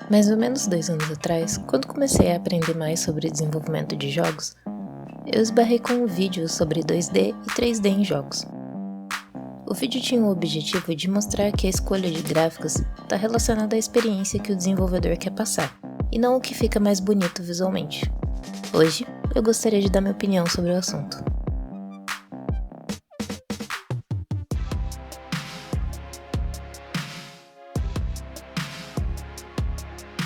Mais ou menos 2 anos atrás, quando comecei a aprender mais sobre desenvolvimento de jogos, eu esbarrei com um vídeo sobre 2D e 3D em jogos. O vídeo tinha o objetivo de mostrar que a escolha de gráficos está relacionada à experiência que o desenvolvedor quer passar, e não o que fica mais bonito visualmente. Hoje, eu gostaria de dar minha opinião sobre o assunto.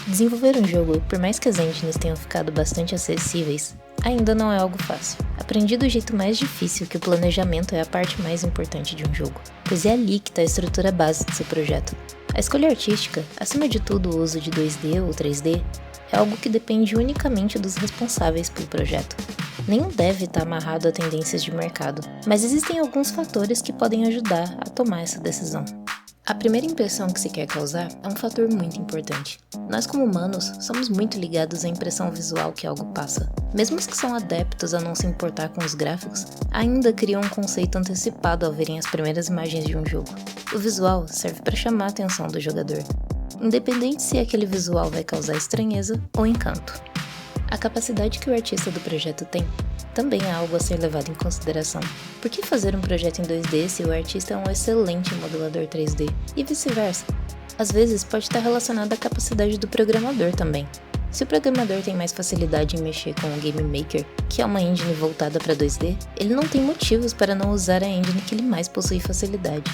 Desenvolver um jogo, por mais que as engines tenham ficado bastante acessíveis, ainda não é algo fácil. Aprendi do jeito mais difícil que o planejamento é a parte mais importante de um jogo, pois é ali que está a estrutura base do seu projeto. A escolha artística, acima de tudo o uso de 2D ou 3D, é algo que depende unicamente dos responsáveis pelo projeto. Nenhum deve estar amarrado a tendências de mercado, mas existem alguns fatores que podem ajudar a tomar essa decisão. A primeira impressão que se quer causar é um fator muito importante. Nós, como humanos, somos muito ligados à impressão visual que algo passa. Mesmo os que são adeptos a não se importar com os gráficos, ainda criam um conceito antecipado ao verem as primeiras imagens de um jogo. O visual serve para chamar a atenção do jogador, independente se aquele visual vai causar estranheza ou encanto. A capacidade que o artista do projeto tem também é algo a ser levado em consideração. Por que fazer um projeto em 2D se o artista é um excelente modelador 3D? E vice-versa. Às vezes pode estar relacionado à capacidade do programador também. Se o programador tem mais facilidade em mexer com o Game Maker, que é uma engine voltada para 2D, ele não tem motivos para não usar a engine que ele mais possui facilidade.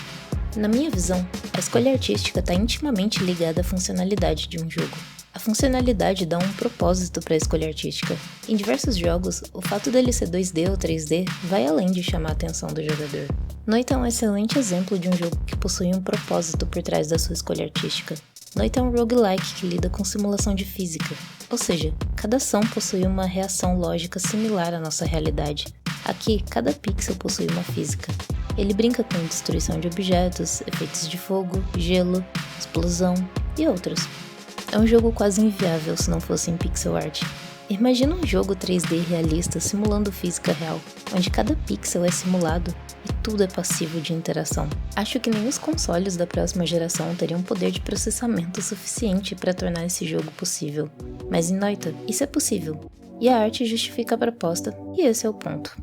Na minha visão, a escolha artística está intimamente ligada à funcionalidade de um jogo. A funcionalidade dá um propósito para a escolha artística. Em diversos jogos, o fato dele ser 2D ou 3D vai além de chamar a atenção do jogador. Noita é um excelente exemplo de um jogo que possui um propósito por trás da sua escolha artística. Noita é um roguelike que lida com simulação de física, ou seja, cada ação possui uma reação lógica similar à nossa realidade. Aqui, cada pixel possui uma física. Ele brinca com destruição de objetos, efeitos de fogo, gelo, explosão e outros. É um jogo quase inviável se não fosse em pixel art. Imagina um jogo 3D realista simulando física real, onde cada pixel é simulado e tudo é passivo de interação. Acho que nem os consoles da próxima geração teriam poder de processamento suficiente para tornar esse jogo possível. Mas em Noita, isso é possível, e a arte justifica a proposta, e esse é o ponto.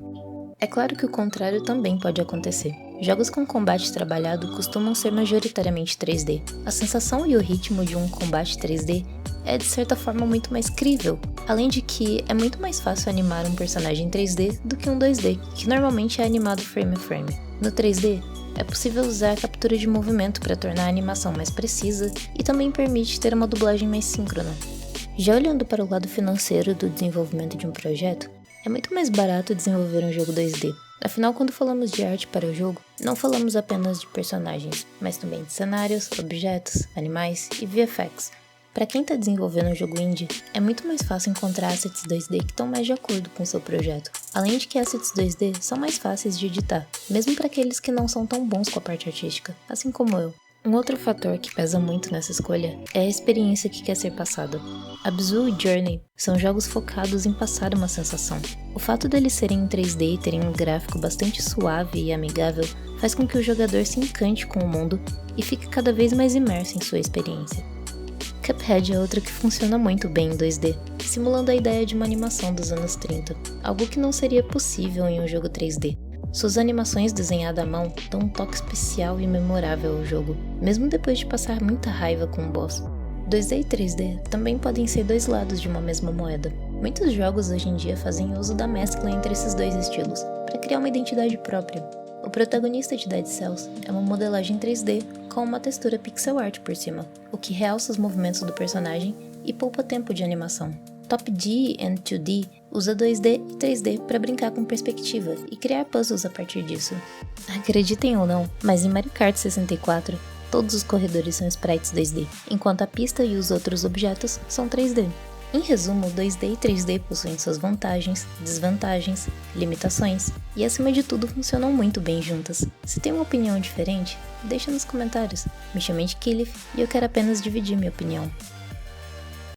É claro que o contrário também pode acontecer. Jogos com combate trabalhado costumam ser majoritariamente 3D. A sensação e o ritmo de um combate 3D é de certa forma muito mais crível, além de que é muito mais fácil animar um personagem 3D do que um 2D, que normalmente é animado frame a frame. No 3D, é possível usar a captura de movimento para tornar a animação mais precisa e também permite ter uma dublagem mais síncrona. Já olhando para o lado financeiro do desenvolvimento de um projeto, é muito mais barato desenvolver um jogo 2D. Afinal, quando falamos de arte para o jogo, não falamos apenas de personagens, mas também de cenários, objetos, animais e VFX. Para quem está desenvolvendo um jogo indie, é muito mais fácil encontrar assets 2D que estão mais de acordo com o seu projeto. Além de que assets 2D são mais fáceis de editar, mesmo para aqueles que não são tão bons com a parte artística, assim como eu. Um outro fator que pesa muito nessa escolha é a experiência que quer ser passada. Abzu e Journey são jogos focados em passar uma sensação. O fato deles serem em 3D e terem um gráfico bastante suave e amigável faz com que o jogador se encante com o mundo e fique cada vez mais imerso em sua experiência. Cuphead é outra que funciona muito bem em 2D, simulando a ideia de uma animação dos anos 30, algo que não seria possível em um jogo 3D. Suas animações desenhadas à mão dão um toque especial e memorável ao jogo, mesmo depois de passar muita raiva com o boss. 2D e 3D também podem ser dois lados de uma mesma moeda. Muitos jogos hoje em dia fazem uso da mescla entre esses dois estilos, para criar uma identidade própria. O protagonista de Dead Cells é uma modelagem 3D com uma textura pixel art por cima, o que realça os movimentos do personagem e poupa tempo de animação. Top D and 2D usa 2D e 3D para brincar com perspectiva e criar puzzles a partir disso. Acreditem ou não, mas em Mario Kart 64, todos os corredores são sprites 2D, enquanto a pista e os outros objetos são 3D. Em resumo, 2D e 3D possuem suas vantagens, desvantagens, limitações e, acima de tudo, funcionam muito bem juntas. Se tem uma opinião diferente, deixa nos comentários. Me chamei de Kilif e eu quero apenas dividir minha opinião.